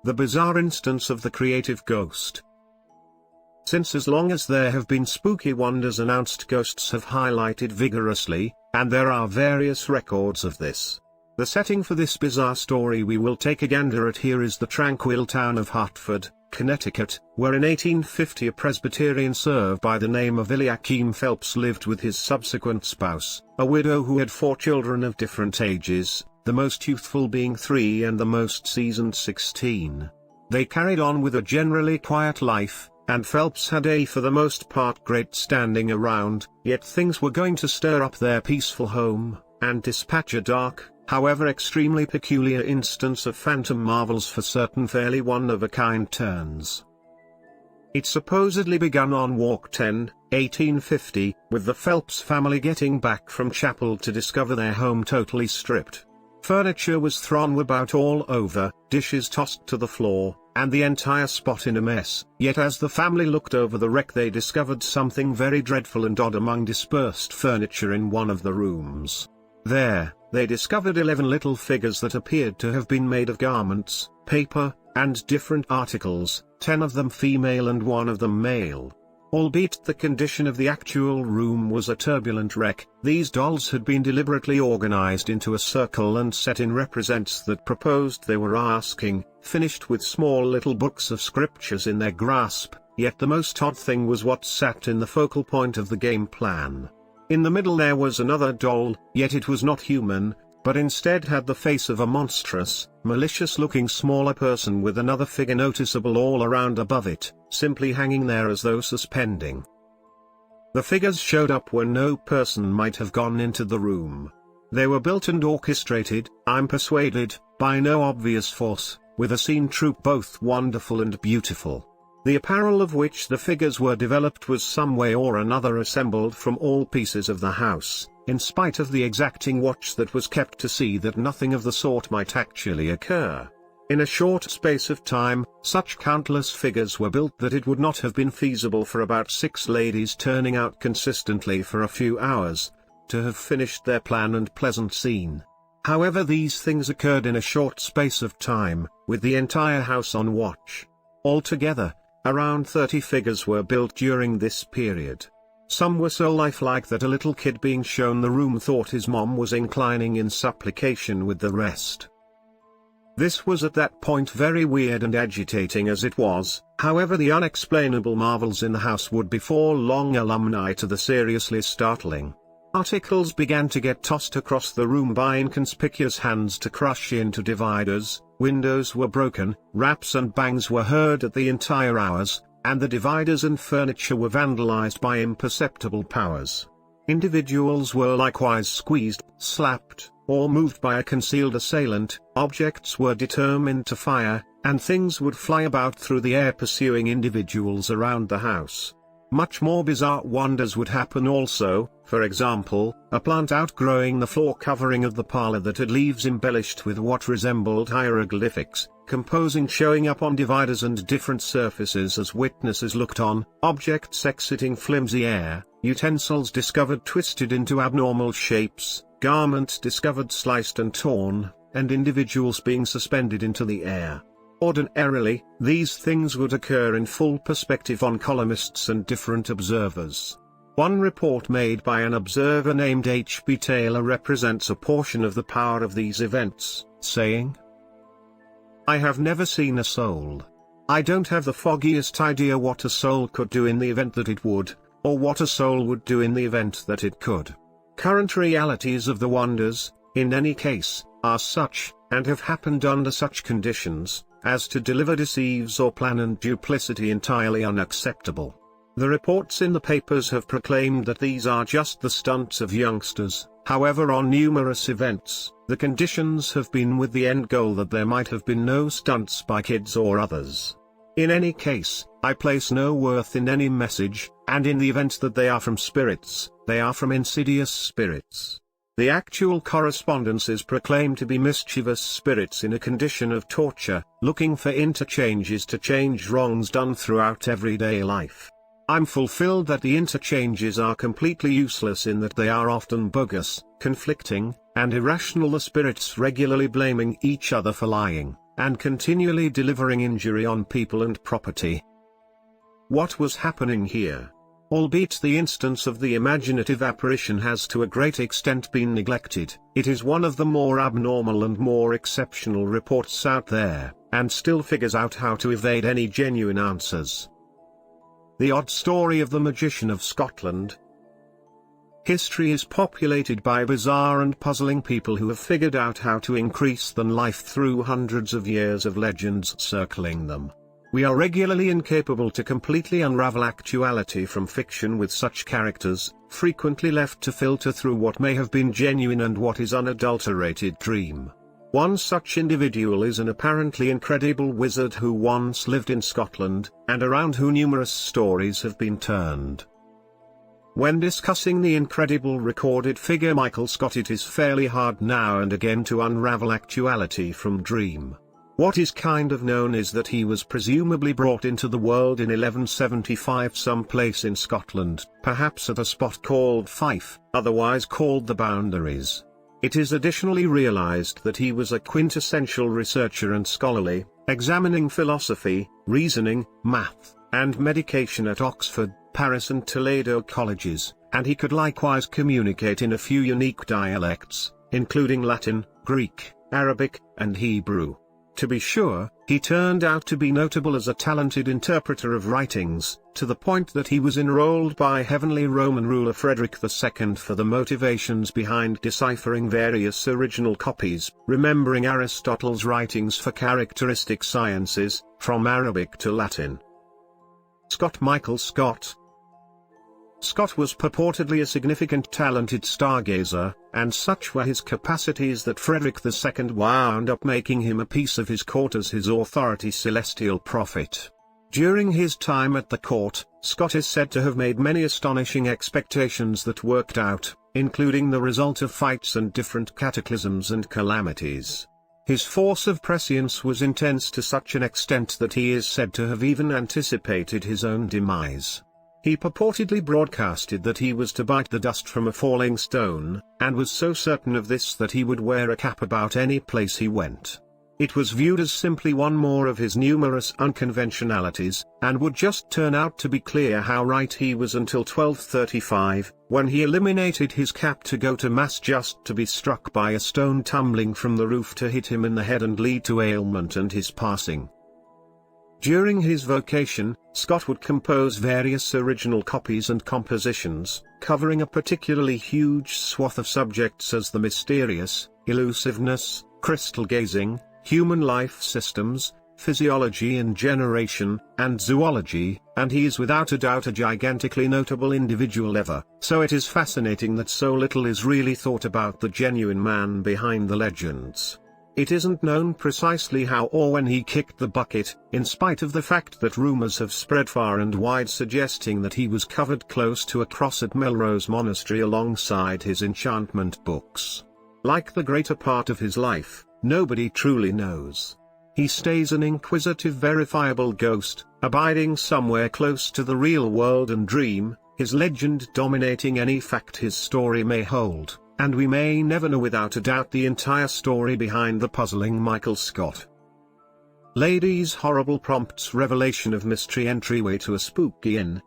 The bizarre instance of the creative ghost. Since as long as there have been spooky wonders announced, ghosts have highlighted vigorously, and there are various records of this. The setting for this bizarre story we will take a gander at here is the tranquil town of Hartford, Connecticut, where in 1850 a Presbyterian servant by the name of Eliakim Phelps lived with his subsequent spouse, a widow who had 4 children of different ages, the most youthful being 3 and the most seasoned 16. They carried on with a generally quiet life, and Phelps had for the most part great standing around, yet things were going to stir up their peaceful home, and dispatch a dark, however extremely peculiar instance of phantom marvels for certain fairly one-of-a-kind turns. It supposedly began on Walk 10, 1850, with the Phelps family getting back from chapel to discover their home totally stripped. Furniture was thrown about all over, dishes tossed to the floor, and the entire spot in a mess. Yet as the family looked over the wreck they discovered something very dreadful and odd among dispersed furniture in one of the rooms. There, they discovered 11 little figures that appeared to have been made of garments, paper, and different articles, 10 of them female and 1 of them male. Albeit the condition of the actual room was a turbulent wreck, these dolls had been deliberately organized into a circle and set in represents that proposed they were asking, finished with small little books of scriptures in their grasp, yet the most odd thing was what sat in the focal point of the game plan. In the middle there was another doll, yet it was not human, but instead had the face of a monstrous, malicious-looking smaller person with another figure noticeable all around above it, simply hanging there as though suspending. The figures showed up when no person might have gone into the room. They were built and orchestrated, I'm persuaded, by no obvious force, with a scene troupe both wonderful and beautiful. The apparel of which the figures were developed was some way or another assembled from all pieces of the house, in spite of the exacting watch that was kept to see that nothing of the sort might actually occur. In a short space of time, such countless figures were built that it would not have been feasible for about 6 ladies turning out consistently for a few hours, to have finished their plan and pleasant scene. However, these things occurred in a short space of time, with the entire house on watch. Altogether, around 30 figures were built during this period. Some were so lifelike that a little kid being shown the room thought his mom was inclining in supplication with the rest. This was at that point very weird and agitating as it was, however the unexplainable marvels in the house would before long alumni to the seriously startling. Articles began to get tossed across the room by inconspicuous hands to crush into dividers, windows were broken, raps and bangs were heard at the entire hours, and the dividers and furniture were vandalized by imperceptible powers. Individuals were likewise squeezed, slapped, or moved by a concealed assailant, objects were determined to fire, and things would fly about through the air pursuing individuals around the house. Much more bizarre wonders would happen also, for example, a plant outgrowing the floor covering of the parlor that had leaves embellished with what resembled hieroglyphics, composing showing up on dividers and different surfaces as witnesses looked on, objects exiting flimsy air, utensils discovered twisted into abnormal shapes, garments discovered sliced and torn, and individuals being suspended into the air. Ordinarily, these things would occur in full perspective on columnists and different observers. One report made by an observer named H.B. Taylor represents a portion of the power of these events, saying, "I have never seen a soul. I don't have the foggiest idea what a soul could do in the event that it would, or what a soul would do in the event that it could. Current realities of the wonders, in any case, are such, and have happened under such conditions, as to deliver deceives or plan and duplicity entirely unacceptable. The reports in the papers have proclaimed that these are just the stunts of youngsters, however on numerous events, the conditions have been with the end goal that there might have been no stunts by kids or others. In any case, I place no worth in any message, and in the event that they are from spirits, they are from insidious spirits. The actual correspondence is proclaimed to be mischievous spirits in a condition of torture, looking for interchanges to change wrongs done throughout everyday life. I'm fulfilled that the interchanges are completely useless in that they are often bogus, conflicting, and irrational, the spirits regularly blaming each other for lying, and continually delivering injury on people and property. What was happening here? Albeit the instance of the imaginative apparition has to a great extent been neglected, it is one of the more abnormal and more exceptional reports out there, and still figures out how to evade any genuine answers. The odd story of the magician of Scotland. History is populated by bizarre and puzzling people who have figured out how to increase than life through hundreds of years of legends circling them. We are regularly incapable to completely unravel actuality from fiction with such characters, frequently left to filter through what may have been genuine and what is unadulterated dream. One such individual is an apparently incredible wizard who once lived in Scotland, and around who numerous stories have been turned. When discussing the incredible recorded figure Michael Scott, it is fairly hard now and again to unravel actuality from dream. What is kind of known is that he was presumably brought into the world in 1175 someplace in Scotland, perhaps at a spot called Fife, otherwise called the Boundaries. It is additionally realized that he was a quintessential researcher and scholarly, examining philosophy, reasoning, math, and medication at Oxford, Paris and Toledo colleges, and he could likewise communicate in a few unique dialects, including Latin, Greek, Arabic, and Hebrew. To be sure, he turned out to be notable as a talented interpreter of writings, to the point that he was enrolled by heavenly Roman ruler Frederick II for the motivations behind deciphering various original copies, remembering Aristotle's writings for characteristic sciences, from Arabic to Latin. ScottMichael Scott. Scott was purportedly a significant talented stargazer, and such were his capacities that Frederick II wound up making him a piece of his court as his authority celestial prophet. During his time at the court, Scott is said to have made many astonishing expectations that worked out, including the result of fights and different cataclysms and calamities. His force of prescience was intense to such an extent that he is said to have even anticipated his own demise. He purportedly broadcasted that he was to bite the dust from a falling stone, and was so certain of this that he would wear a cap about any place he went. It was viewed as simply one more of his numerous unconventionalities, and would just turn out to be clear how right he was until 1235, when he eliminated his cap to go to mass just to be struck by a stone tumbling from the roof to hit him in the head and lead to ailment and his passing. During his vocation, Scott would compose various original copies and compositions, covering a particularly huge swath of subjects as the mysterious, elusiveness, crystal gazing, human life systems, physiology and generation, and zoology, and he is without a doubt a gigantically notable individual ever. So it is fascinating that so little is really thought about the genuine man behind the legends. It isn't known precisely how or when he kicked the bucket, in spite of the fact that rumors have spread far and wide suggesting that he was covered close to a cross at Melrose Monastery alongside his enchantment books. Like the greater part of his life, nobody truly knows. He stays an inquisitive verifiable ghost, abiding somewhere close to the real world and dream, his legend dominating any fact his story may hold. And we may never know without a doubt the entire story behind the puzzling Michael Scott. Lady's horrible prompts revelation of mystery entryway to a spooky inn.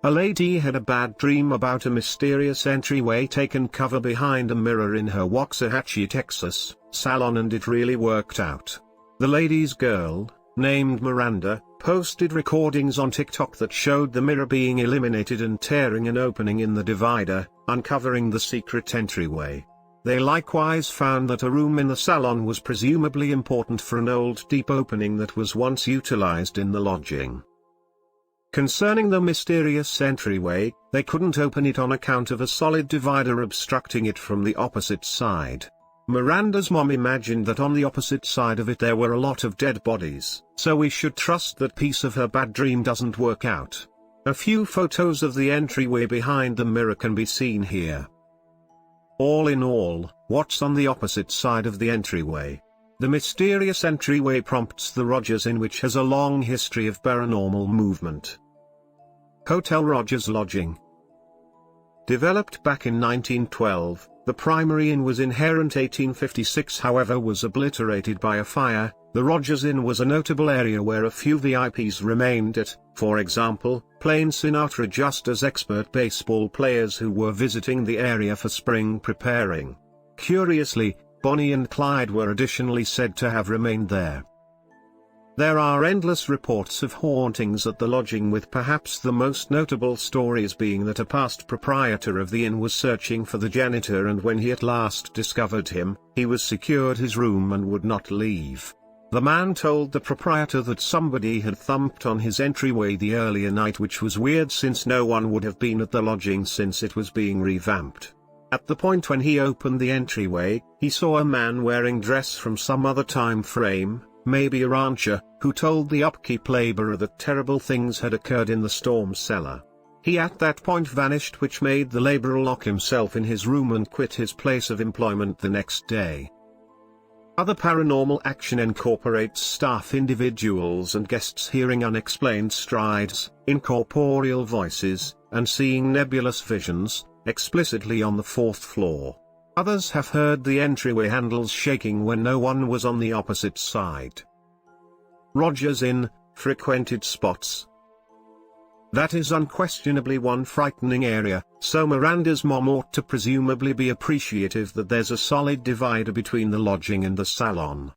A lady had a bad dream about a mysterious entryway taken cover behind a mirror in her Waxahachie, Texas, salon, and it really worked out. The lady's girl, named Miranda, posted recordings on TikTok that showed the mirror being eliminated and tearing an opening in the divider, uncovering the secret entryway. They likewise found that a room in the salon was presumably important for an old deep opening that was once utilized in the lodging. Concerning the mysterious entryway, they couldn't open it on account of a solid divider obstructing it from the opposite side. Miranda's mom imagined that on the opposite side of it there were a lot of dead bodies, so we should trust that piece of her bad dream doesn't work out. A few photos of the entryway behind the mirror can be seen here. All in all, what's on the opposite side of the entryway? The mysterious entryway prompts the Rogers Inn, which has a long history of paranormal movement. Hotel Rogers Lodging. Developed back in 1912, The primary inn was inherent 1856 however was obliterated by a fire. The Rogers Inn was a notable area where a few VIPs remained at, for example, plain Sinatra just as expert baseball players who were visiting the area for spring preparing. Curiously, Bonnie and Clyde were additionally said to have remained there. There are endless reports of hauntings at the lodging, with perhaps the most notable stories being that a past proprietor of the inn was searching for the janitor, and when he at last discovered him, he was secured his room and would not leave. The man told the proprietor that somebody had thumped on his entryway the earlier night, which was weird since no one would have been at the lodging since it was being revamped. At the point when he opened the entryway, he saw a man wearing dress from some other time frame, maybe a rancher, who told the upkeep laborer that terrible things had occurred in the storm cellar. He at that point vanished, which made the laborer lock himself in his room and quit his place of employment the next day. Other paranormal action incorporates staff individuals and guests hearing unexplained strides, incorporeal voices, and seeing nebulous visions, explicitly on the fourth floor. Others have heard the entryway handles shaking when no one was on the opposite side. Rogers Inn, frequented spots. That is unquestionably one frightening area, so Miranda's mom ought to presumably be appreciative that there's a solid divider between the lodging and the salon.